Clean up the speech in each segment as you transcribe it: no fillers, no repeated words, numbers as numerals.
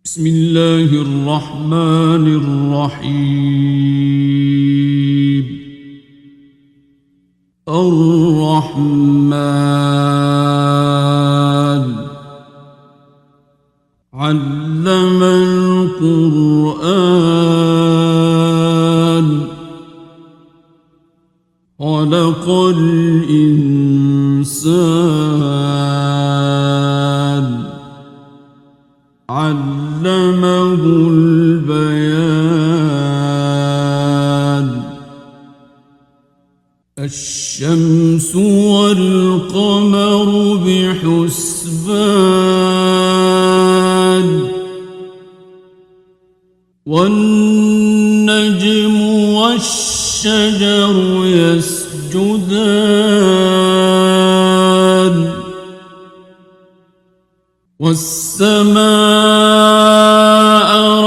بسم الله الرحمن الرحيم. الرحمن علم القرآن خلق الإنسان علمه البيان. الشمس والقمر بحسبان والنجم والشجر يسجدان والسماء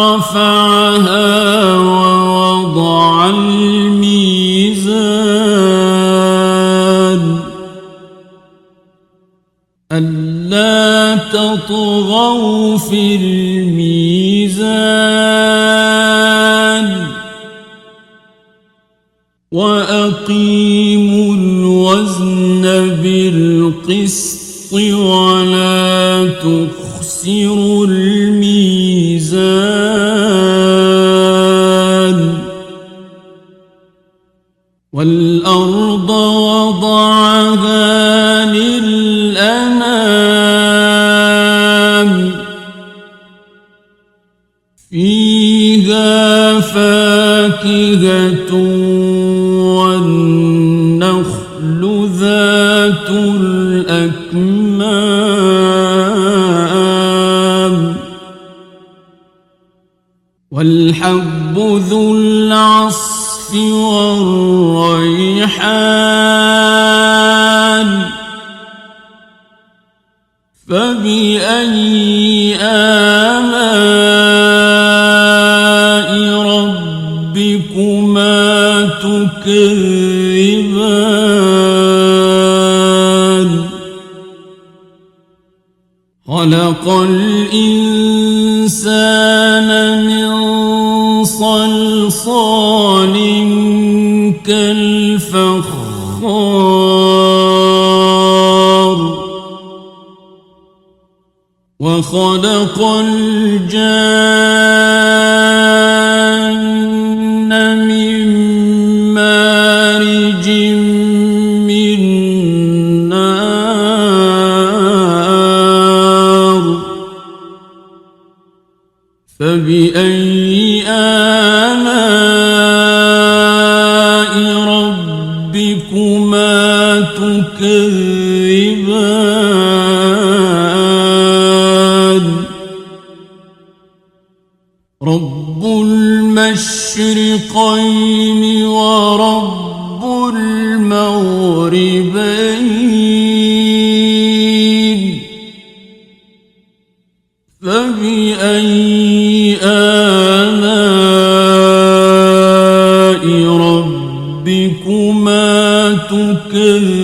رفعها ووضع الميزان ألا تطغوا في الميزان وأقيموا الوزن بالقسط ولا تخسروا الميزان والأرض وضعها للأنام فيها فاكهة والنخل ذات الأكمام والحب ذو العصف والريحان فبأي آلاء ربكما تكذبان خلق الإنسان من صلصال كالفخار وخلق الجان من مارج من نار فبأي آلاء ربكما تكذبان رب المشرقين ورب المغربين فبأي آلاء ربكما تكذبان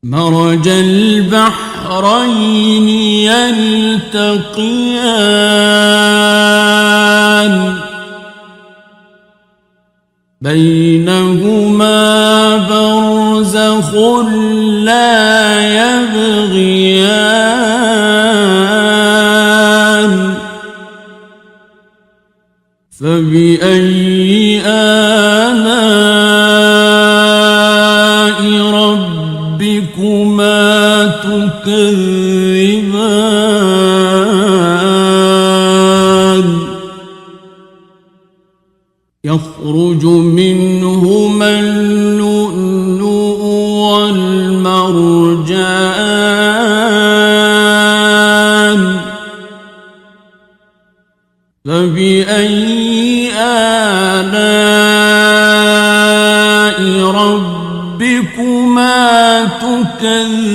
مرج البحرين يلتقيان بينهما برزخ لا يبغيان فبأي آلاء ربكما تكذبان يخرج منهما اللؤلؤ والمرجان فبأي آلاء ربكما تكذبان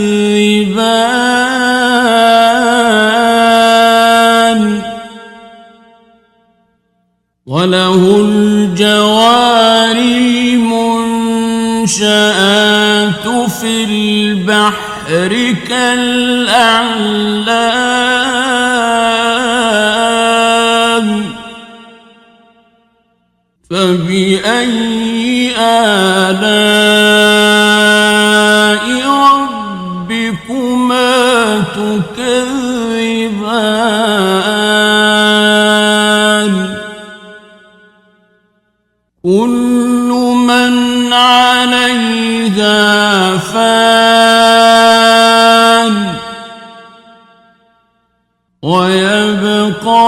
وله الجوار المنشآت المنشآت في البحر كالأعلام فبأي آلاء ربكما تكذبان كل من عليها فان ويبقى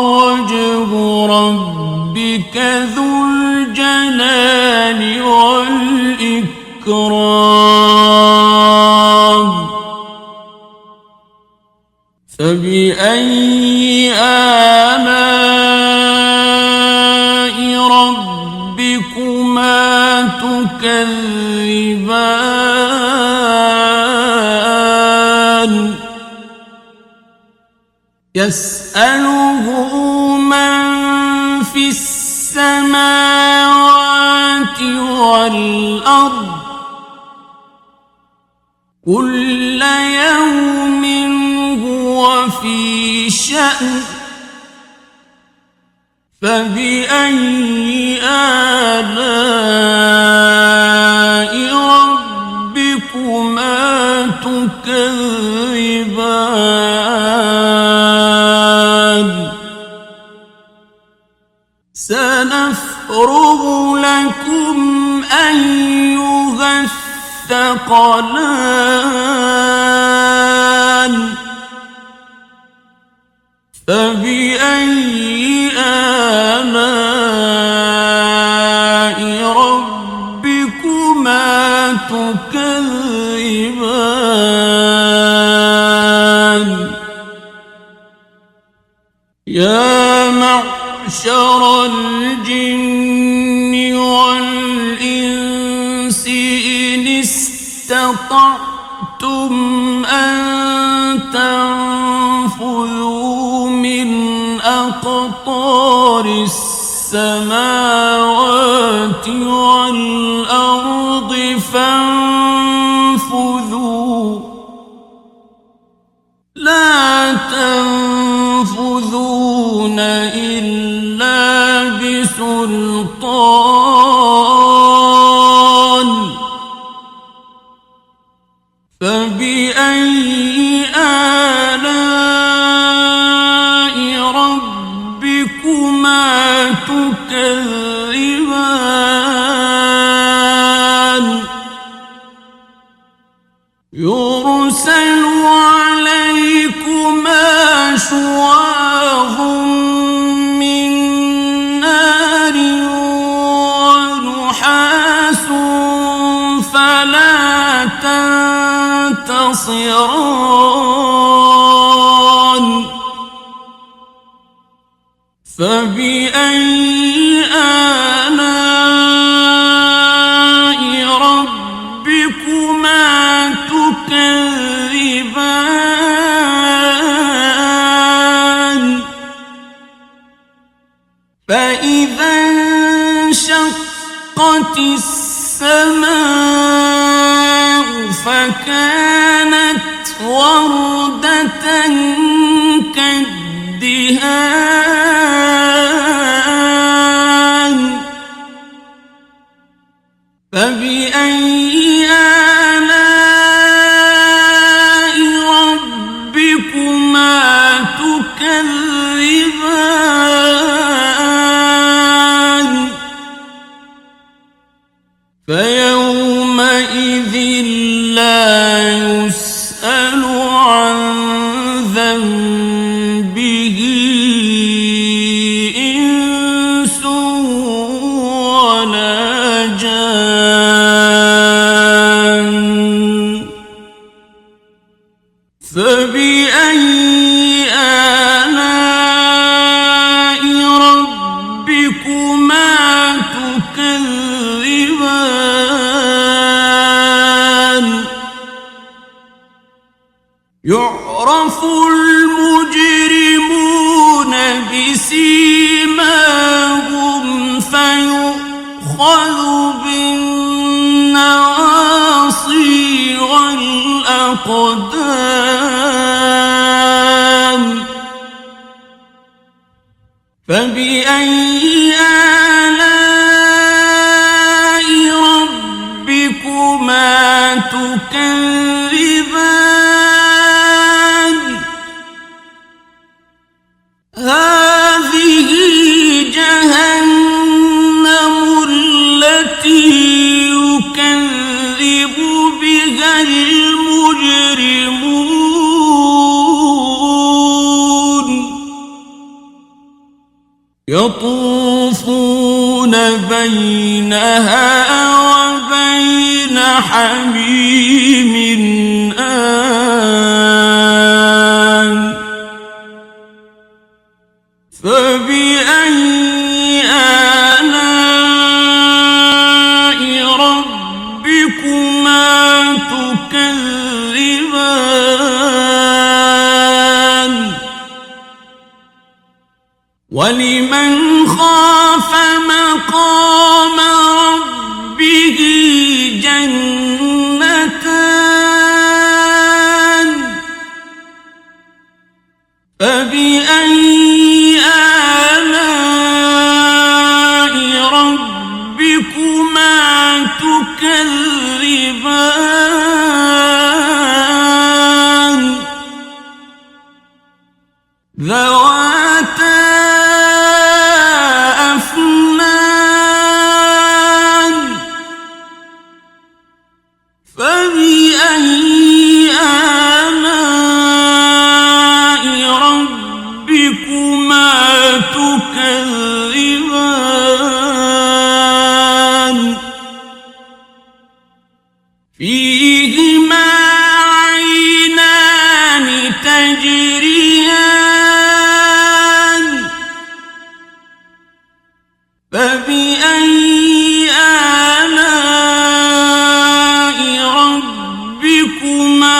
وجه ربك ذو الجلال والإكرام فبأي آلاء ربكما تكذبان يسأله من في السماوات والأرض كل يوم هو في شأن فبأي آلاء ربكما تكذبان سنفرغ لكم أيها الثقلان فبأي آلاء ربكما تكذبان يا معشر الجن والإنس إن استطعتم أن تنفذوا من أقطار السماوات والأرض فانفذوا لا تنفذون إلا بسلطان فبأي آلاء ربكما تكذبان يرسل عليكما شواظ من نار ونحاس فلا تنتصران فبأي آلاء ربكما تكذبان فإذا انشقت السماء فكانت وردة كالدهان فبأي آلاء ربكما تكذبان فيومئذ لا يسأل عن ذنبه إنس ولا جان فبأي آلاء ربكما تكذبان يعرف المجرمون بسيماهم فيؤخذ بالنواصي الأقدام فبأي آلاء ربكما تكذبان هذه جهنم التي يكذب بها المجرمون يطوفون بينها وبين حميم آن فبأي آلاء ربكما تكذبان ولمن خاف مقام ربه جنتان فبأي آلاء ربكما تكذبان ذواتا أفنان فبأي آلاء ربكما تكذبان فيهما عينان تجريان فبأي آلاء ربكما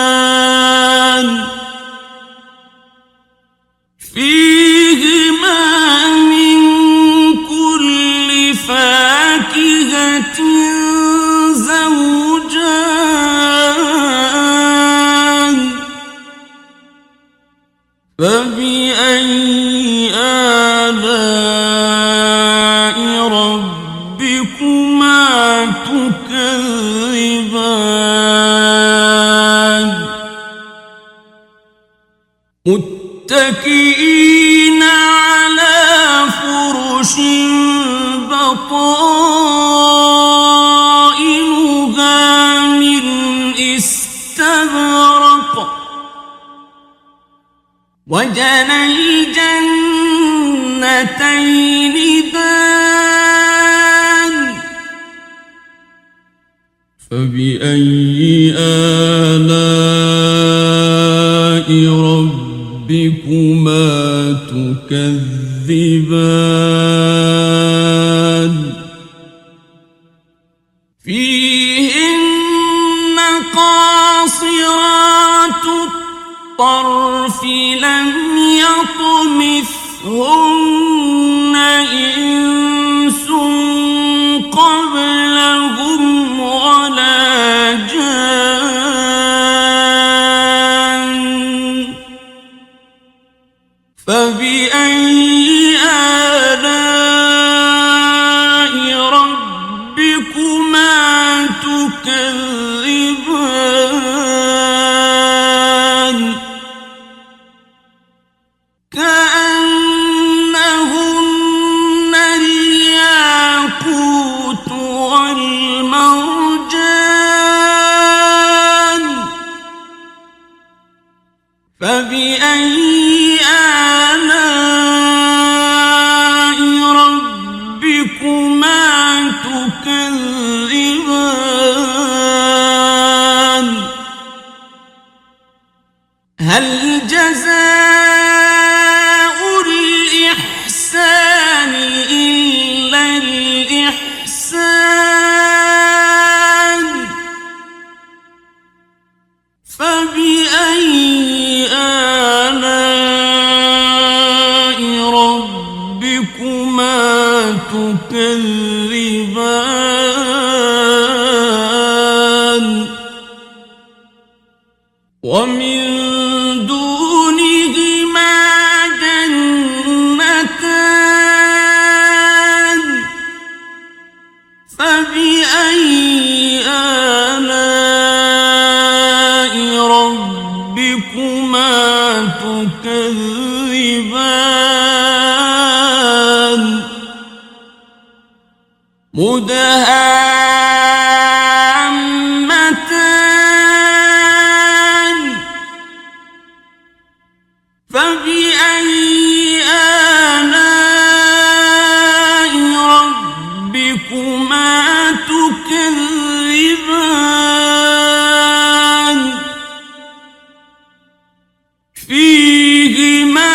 تكذبان فيهما من كل فاكهة زوجان فبأي آلاء ربكما تكذبان متكئين على فرش بطائنها من استبرق وجنى الجنتين دان فبأي آلاء ربكما تكذبان فيهن قاصرات الطرف لم يطمثهن إنس قبلهم ولا جان فبأي آلاء ربكما تكذبان كأنهن الياقوت والمرجان فبأي آلاء ربكما تكذبان هل جزاء الإحسان إلا الإحسان فبأي آلاء ربكما تكذبان ومن دونهما جنتان فبأي آلاء ربكما تكذبان مدهامتان فبأي آلاء ربكما تكذبان فيهما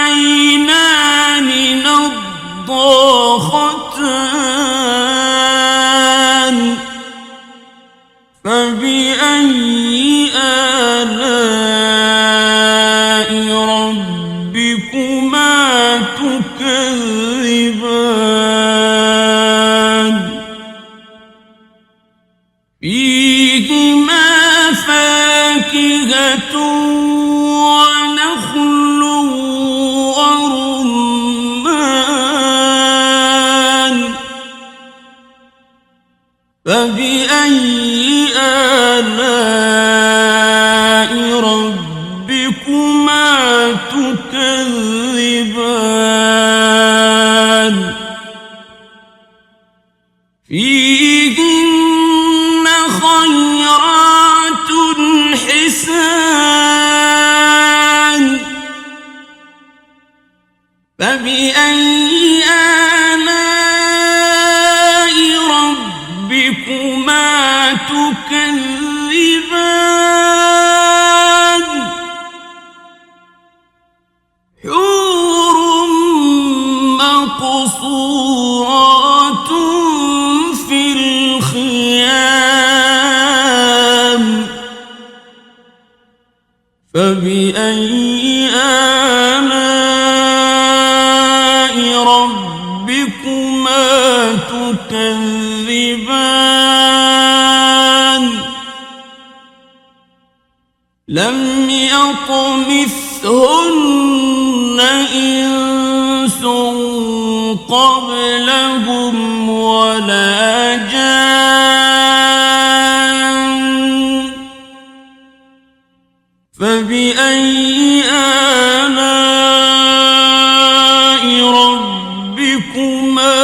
عينان نضاختان فبأي آلاء ربكما تكذبان فيهما فاكهة ونخل ورمان فبأي آلاء ربكما تكذبان فيهن خيرات حسان فبأي آلاء ربكما تكذبان حور مقصورات في الخيام فبأي آلاء ربكما تكذبان لم يطمثهن إنس قبلهم ولا جان فبأي آلاء ربكما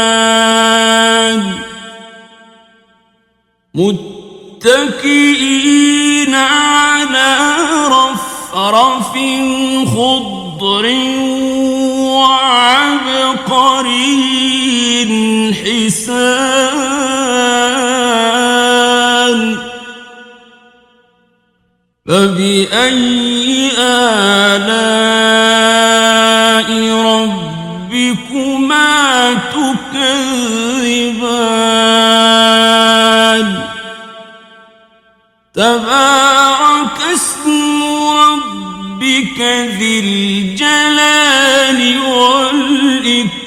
تكذبان متكئين على رفرف خضر وعبقري حسان فبأي آلاء ربكما تكذبان تبارك اسم ربك ذي الجلال والإكرام